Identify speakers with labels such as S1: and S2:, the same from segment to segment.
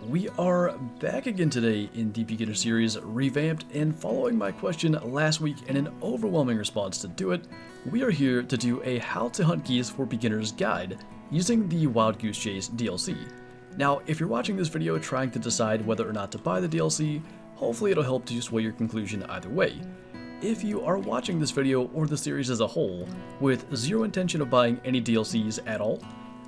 S1: We are back again today in the beginner series Revamped, and following my question last week and an overwhelming response to do it, we are here to do a how to hunt geese for beginners guide using the Wild Goose Chase DLC. Now, if you're watching this video trying to decide whether or not to buy the DLC, hopefully it'll help to sway your conclusion either way. If you are watching this video or the series as a whole with zero intention of buying any DLCs at all,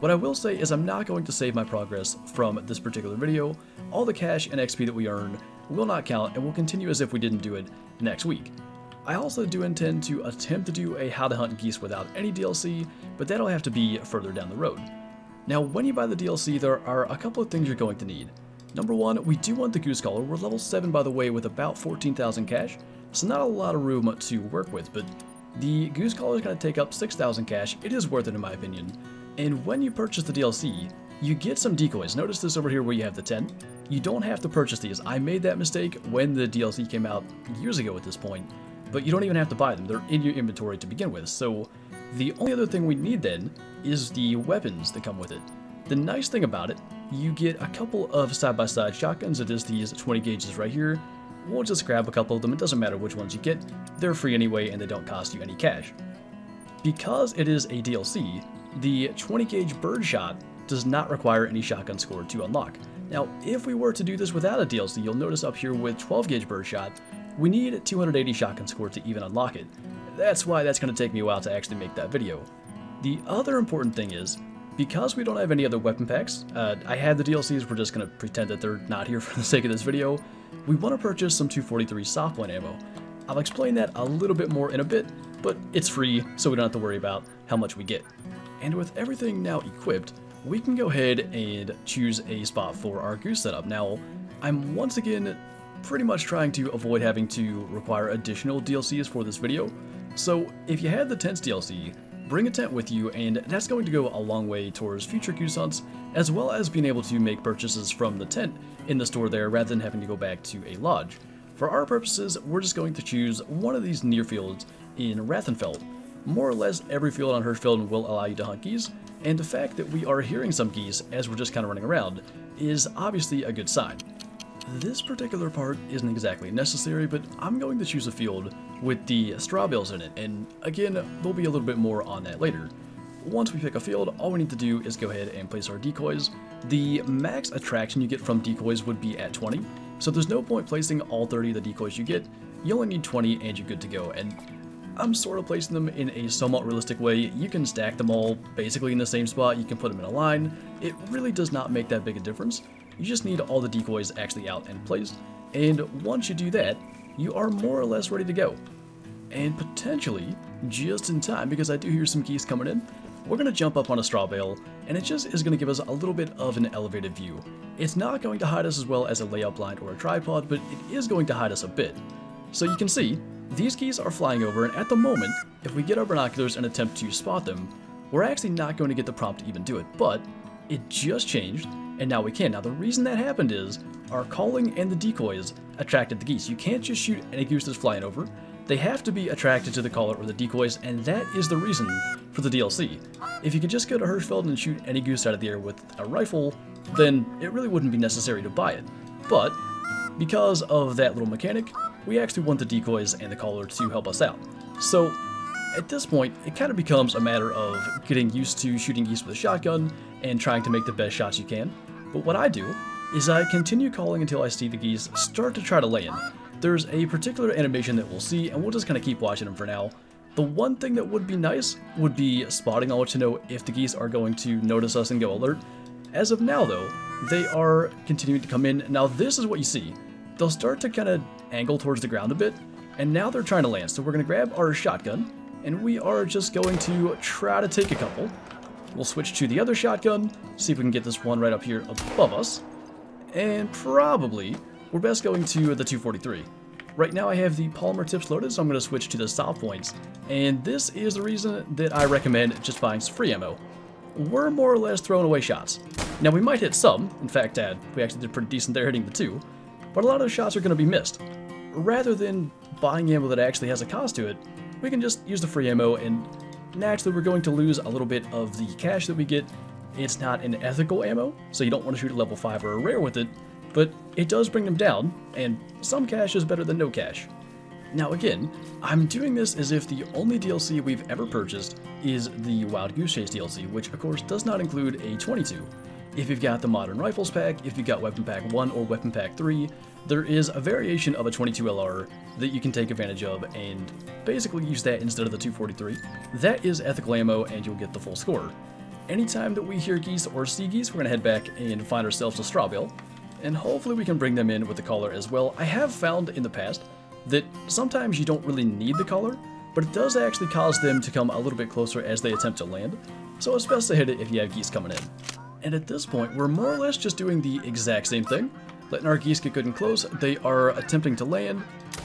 S1: what I will say is I'm not going to save my progress from this particular video. All the cash and XP that we earn will not count and will continue as if we didn't do it next week. I also do intend to attempt to do a how to hunt geese without any DLC, but that'll have to be further down the road. Now, when you buy the DLC, there are a couple of things you're going to need. Number one, we do want the goose collar. We're level 7 by the way with about 14,000 cash, so not a lot of room to work with, but the goose collar is going to take up 6,000 cash. It is worth it in my opinion. And when you purchase the DLC, you get some decoys. Notice this over here where you have the 10. You don't have to purchase these. I made that mistake when the DLC came out years ago at this point, but you don't even have to buy them. They're in your inventory to begin with. So the only other thing we need then is the weapons that come with it. The nice thing about it, you get a couple of side-by-side shotguns. It is these 20 gauges right here. We'll just grab a couple of them. It doesn't matter which ones you get. They're free anyway and they don't cost you any cash. Because it is a DLC, the 20 gauge birdshot does not require any shotgun score to unlock. Now, if we were to do this without a DLC, you'll notice up here with 12 gauge birdshot, we need 280 shotgun score to even unlock it. That's why that's going to take me a while to actually make that video. The other important thing is, because we don't have any other weapon packs, I had the DLCs, we're just going to pretend that they're not here for the sake of this video, we want to purchase some 243 soft point ammo. I'll explain that a little bit more in a bit, but it's free, so we don't have to worry about how much we get. And with everything now equipped, we can go ahead and choose a spot for our goose setup. Now, I'm once again pretty much trying to avoid having to require additional DLCs for this video. So if you have the tents DLC, bring a tent with you, and that's going to go a long way towards future goose hunts, as well as being able to make purchases from the tent in the store there rather than having to go back to a lodge. For our purposes, we're just going to choose one of these near fields in Rathenfeld. More or less every field on Hirschfeld will allow you to hunt geese, and the fact that we are hearing some geese as we're just kind of running around is obviously a good sign. This particular part isn't exactly necessary, but I'm going to choose a field with the strawbills in it, and again, there'll be a little bit more on that later. Once we pick a field, all we need to do is go ahead and place our decoys. The max attraction you get from decoys would be at 20, so there's no point placing all 30 of the decoys you get. You only need 20 and you're good to go, and I'm sort of placing them in a somewhat realistic way. You can stack them all basically in the same spot, you can put them in a line. It really does not make that big a difference. You just need all the decoys actually out and placed, and once you do that, you are more or less ready to go. And potentially, just in time, because I do hear some geese coming in, we're going to jump up on a straw bale, and it just is going to give us a little bit of an elevated view. It's not going to hide us as well as a layout blind or a tripod, but it is going to hide us a bit. So you can see, these geese are flying over, and at the moment, if we get our binoculars and attempt to spot them, we're actually not going to get the prompt to even do it, but it just changed, and now we can. Now the reason that happened is, our calling and the decoys attracted the geese. You can't just shoot any goose that's flying over. They have to be attracted to the caller or the decoys, and that is the reason for the DLC. If you could just go to Hirschfeld and shoot any goose out of the air with a rifle, then it really wouldn't be necessary to buy it. But because of that little mechanic, we actually want the decoys and the caller to help us out. So at this point, it kind of becomes a matter of getting used to shooting geese with a shotgun and trying to make the best shots you can. But what I do is I continue calling until I see the geese start to try to lay in. There's a particular animation that we'll see, and we'll just kind of keep watching them for now. The one thing that would be nice would be spotting knowledge to know if the geese are going to notice us and go alert. As of now though, they are continuing to come in. Now this is what you see. They'll start to kind of angle towards the ground a bit, and now they're trying to land. So we're going to grab our shotgun, and we are just going to try to take a couple. We'll switch to the other shotgun, see if we can get this one right up here above us, and probably we're best going to the 243. Right now I have the polymer tips loaded, so I'm going to switch to the soft points, and this is the reason that I recommend just buying some free ammo. We're more or less throwing away shots. Now we might hit some, in fact we actually did pretty decent there hitting the 2, but a lot of those shots are going to be missed. Rather than buying ammo that actually has a cost to it, we can just use the free ammo, and naturally we're going to lose a little bit of the cash that we get, It's not an ethical ammo, so you don't want to shoot a level 5 or a rare with it, but it does bring them down, and some cash is better than no cash. Now again, I'm doing this as if the only DLC we've ever purchased is the Wild Goose Chase DLC, which of course does not include a 22. If you've got the Modern Rifles pack, if you've got Weapon Pack 1 or Weapon Pack 3, there is a variation of a 22 LR that you can take advantage of and basically use that instead of the 243. That is ethical ammo and you'll get the full score. Anytime that we hear geese or see geese, we're going to head back and find ourselves a strawbill, and hopefully we can bring them in with the collar as well. I have found in the past that sometimes you don't really need the collar, but it does actually cause them to come a little bit closer as they attempt to land, so it's best to hit it if you have geese coming in. And at this point, we're more or less just doing the exact same thing, letting our geese get good and close. They are attempting to land,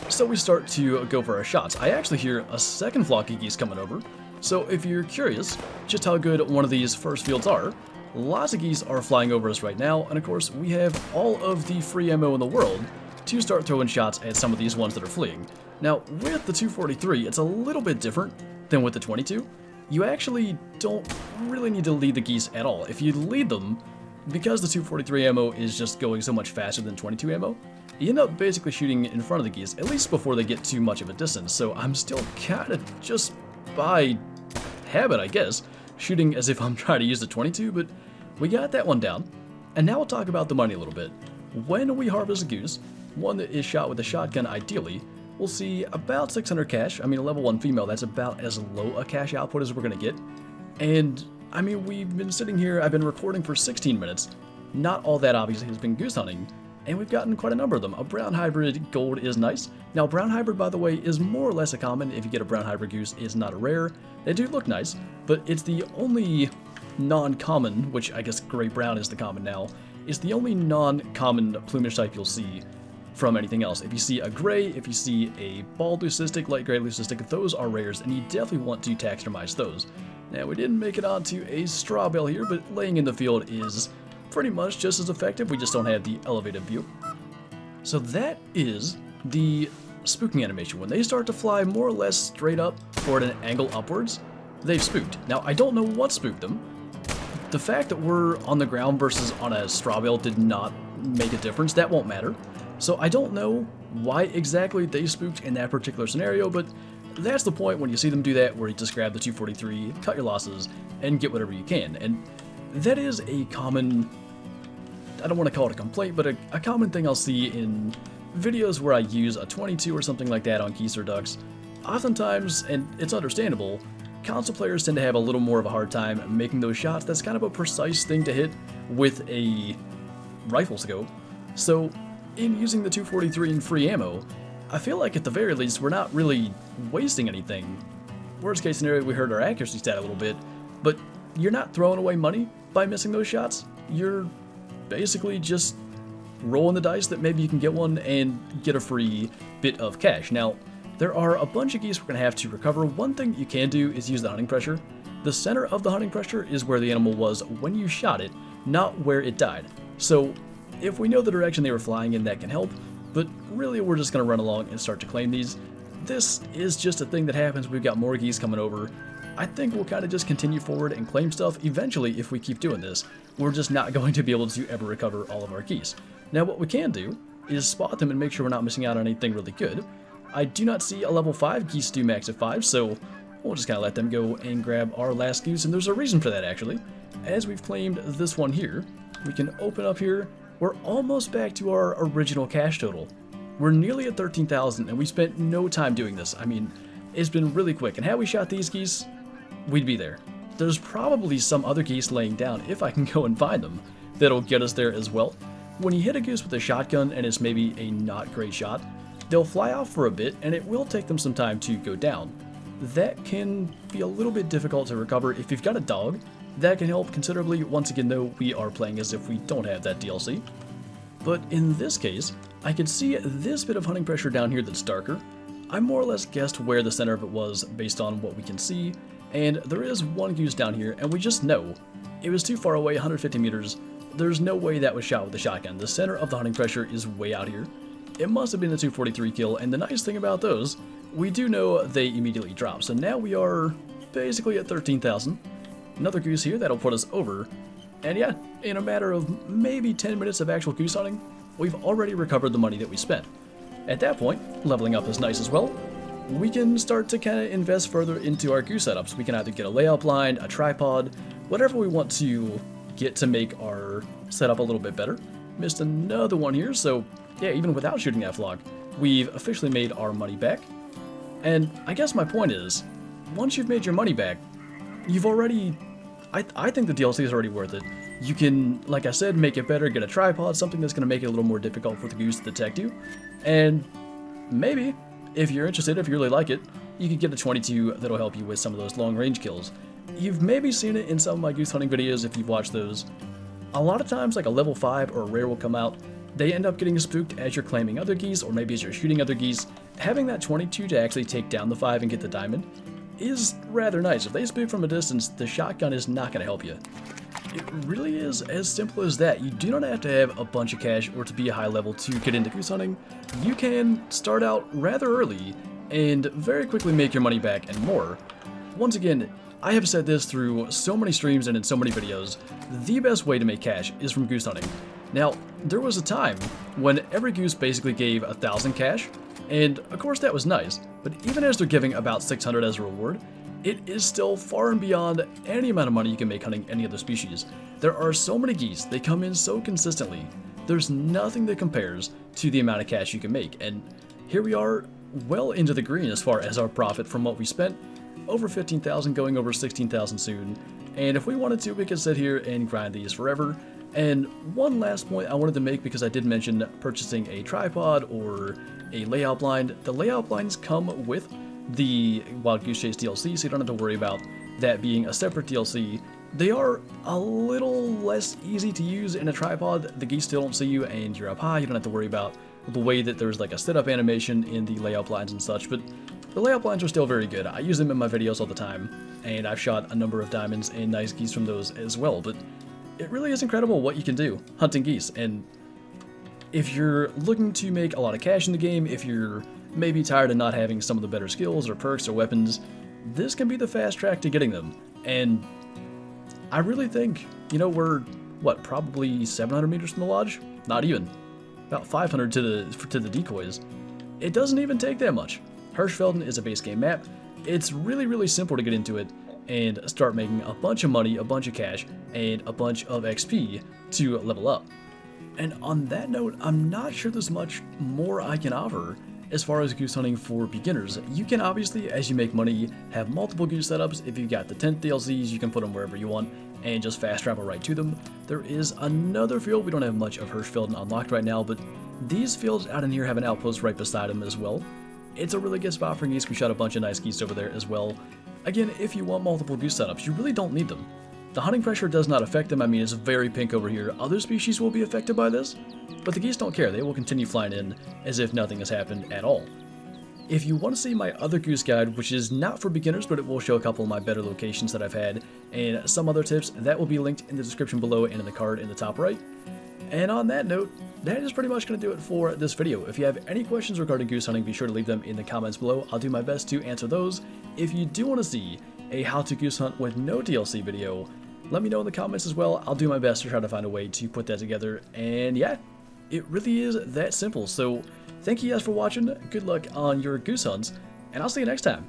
S1: so we start to go for our shots. I actually hear a second flock of geese coming over, so if you're curious just how good one of these first fields are, lots of geese are flying over us right now, and of course we have all of the free ammo in the world to start throwing shots at some of these ones that are fleeing. Now, with the 243, it's a little bit different than with the 22. You actually don't really need to lead the geese at all. If you lead them, because the 243 ammo is just going so much faster than 22 ammo, you end up basically shooting in front of the geese, at least before they get too much of a distance. So I'm still kind of just by habit, I guess, shooting as if I'm trying to use the 22, but we got that one down. And now we'll talk about the money a little bit. When we harvest a goose, one that is shot with a shotgun ideally, we'll see about 600 cash. I mean, a level 1 female, that's about as low a cash output as we're going to get. And, I mean, we've been sitting here, I've been recording for 16 minutes. Not all that obviously has been goose hunting, and we've gotten quite a number of them. A brown hybrid gold is nice. Now, brown hybrid, by the way, is more or less a common. If you get a brown hybrid goose, it's not a rare. They do look nice, but it's the only non-common, which I guess gray brown is the common now, is the only non-common plumage type you'll see from anything else. If you see a gray, if you see a bald leucistic, light gray leucistic, those are rares, and you definitely want to taxidermize those. Now, we didn't make it onto a strawbill here, but laying in the field is pretty much just as effective. We just don't have the elevated view. So that is the spooking animation. When they start to fly more or less straight up or at an angle upwards, they've spooked. Now, I don't know what spooked them. The fact that we're on the ground versus on a strawbill did not make a difference. That won't matter. So I don't know why exactly they spooked in that particular scenario, but that's the point when you see them do that, where you just grab the 243, cut your losses, and get whatever you can. And that is a common, I don't want to call it a complaint, but a common thing I'll see in videos where I use a 22 or something like that on geese or ducks. Oftentimes, and it's understandable, console players tend to have a little more of a hard time making those shots. That's kind of a precise thing to hit with a rifle scope. So in using the 243 and free ammo, I feel like at the very least we're not really wasting anything. Worst case scenario, we hurt our accuracy stat a little bit, but you're not throwing away money by missing those shots. You're basically just rolling the dice that maybe you can get one and get a free bit of cash. Now, there are a bunch of geese we're going to have to recover. One thing you can do is use the hunting pressure. The center of the hunting pressure is where the animal was when you shot it, not where it died. So if we know the direction they were flying in, that can help, but really we're just going to run along and start to claim these. This is just a thing that happens. We've got more geese coming over. I think we'll kind of just continue forward and claim stuff. Eventually, if we keep doing this, we're just not going to be able to ever recover all of our geese. Now, what we can do is spot them and make sure we're not missing out on anything really good. I do not see a level 5 geese do max at 5, so we'll just kind of let them go and grab our last goose, and there's a reason for that, actually. As we've claimed this one here, we can open up here. We're almost back to our original cash total. We're nearly at 13,000, and we spent no time doing this. I mean, it's been really quick, and had we shot these geese, we'd be there. There's probably some other geese laying down, if I can go and find them, that'll get us there as well. When you hit a goose with a shotgun and it's maybe a not great shot, they'll fly off for a bit, and it will take them some time to go down. That can be a little bit difficult to recover. If you've got a dog, that can help considerably. Once again, though, we are playing as if we don't have that DLC. But in this case, I can see this bit of hunting pressure down here that's darker. I more or less guessed where the center of it was based on what we can see, and there is one goose down here, and we just know it was too far away, 150 meters. There's no way that was shot with a shotgun. The center of the hunting pressure is way out here. It must have been the 243 kill, and the nice thing about those, we do know they immediately drop. So now we are basically at 13,000. Another goose here, that'll put us over And yeah, in a matter of maybe 10 minutes of actual goose hunting, we've already recovered the money that we spent. At that point, leveling up is nice as well. We can start to kind of invest further into our goose setups. We can either get a layout blind, a tripod, whatever we want to get to make our setup a little bit better. Missed another one here, so yeah, even without shooting that flock, we've officially made our money back. And I guess my point is, once you've made your money back, you've already... I think the DLC is already worth it. You can, like I said, make it better, get a tripod, something that's going to make it a little more difficult for the goose to detect you. And maybe, if you're interested, if you really like it, you could get a 22 that'll help you with some of those long-range kills. You've maybe seen it in some of my goose hunting videos if you've watched those. A lot of times, like a level 5 or a rare will come out, they end up getting spooked as you're claiming other geese, or maybe as you're shooting other geese. Having that 22 to actually take down the 5 and get the diamond is rather nice. If they spook from a distance, the shotgun is not going to help you. It really is as simple as that. You do not have to have a bunch of cash or to be a high level to get into goose hunting. You can start out rather early and very quickly make your money back and more. Once again, I have said this through so many streams and in so many videos, the best way to make cash is from goose hunting. Now, there was a time when every goose basically gave 1,000 cash, and of course that was nice, but even as they're giving about 600 as a reward, it is still far and beyond any amount of money you can make hunting any other species. There are so many geese, they come in so consistently, there's nothing that compares to the amount of cash you can make, and here we are well into the green as far as our profit from what we spent, over 15,000 going over 16,000 soon, and if we wanted to, we could sit here and grind these forever. And one last point I wanted to make, because I did mention purchasing a tripod or a layout blind. The layout blinds come with the Wild Goose Chase DLC, so you don't have to worry about that being a separate DLC. They are a little less easy to use in a tripod. The geese still don't see you and you're up high. You don't have to worry about the way that there's like a sit-up animation in the layout blinds and such, but the layout blinds are still very good. I use them in my videos all the time, and I've shot a number of diamonds and nice geese from those as well, but it really is incredible what you can do hunting geese. And if you're looking to make a lot of cash in the game, if you're maybe tired of not having some of the better skills or perks or weapons, this can be the fast track to getting them. And I really think, you know, we're, what, probably 700 meters from the lodge? Not even. About 500 to the decoys. It doesn't even take that much. Hirschfelden is a base game map. It's really, really simple to get into it and start making a bunch of money, a bunch of cash, and a bunch of XP to level up. And on that note, I'm not sure there's much more I can offer as far as goose hunting for beginners. You can obviously, as you make money, have multiple goose setups. If you've got the tent DLCs, you can put them wherever you want and just fast travel right to them. There is another field. We don't have much of Hirschfelden unlocked right now, but these fields out in here have an outpost right beside them as well. It's a really good spot for geese. We shot a bunch of nice geese over there as well. Again, if you want multiple goose setups, you really don't need them. The hunting pressure does not affect them. I mean, it's very pink over here. Other species will be affected by this, but the geese don't care. They will continue flying in as if nothing has happened at all. If you want to see my other goose guide, which is not for beginners, but it will show a couple of my better locations that I've had and some other tips, that will be linked in the description below and in the card in the top right. And on that note, that is pretty much going to do it for this video. If you have any questions regarding goose hunting, be sure to leave them in the comments below. I'll do my best to answer those. If you do want to see a how to goose hunt with no DLC video, let me know in the comments as well. I'll do my best to try to find a way to put that together. And yeah, it really is that simple. So thank you guys for watching. Good luck on your goose hunts, and I'll see you next time.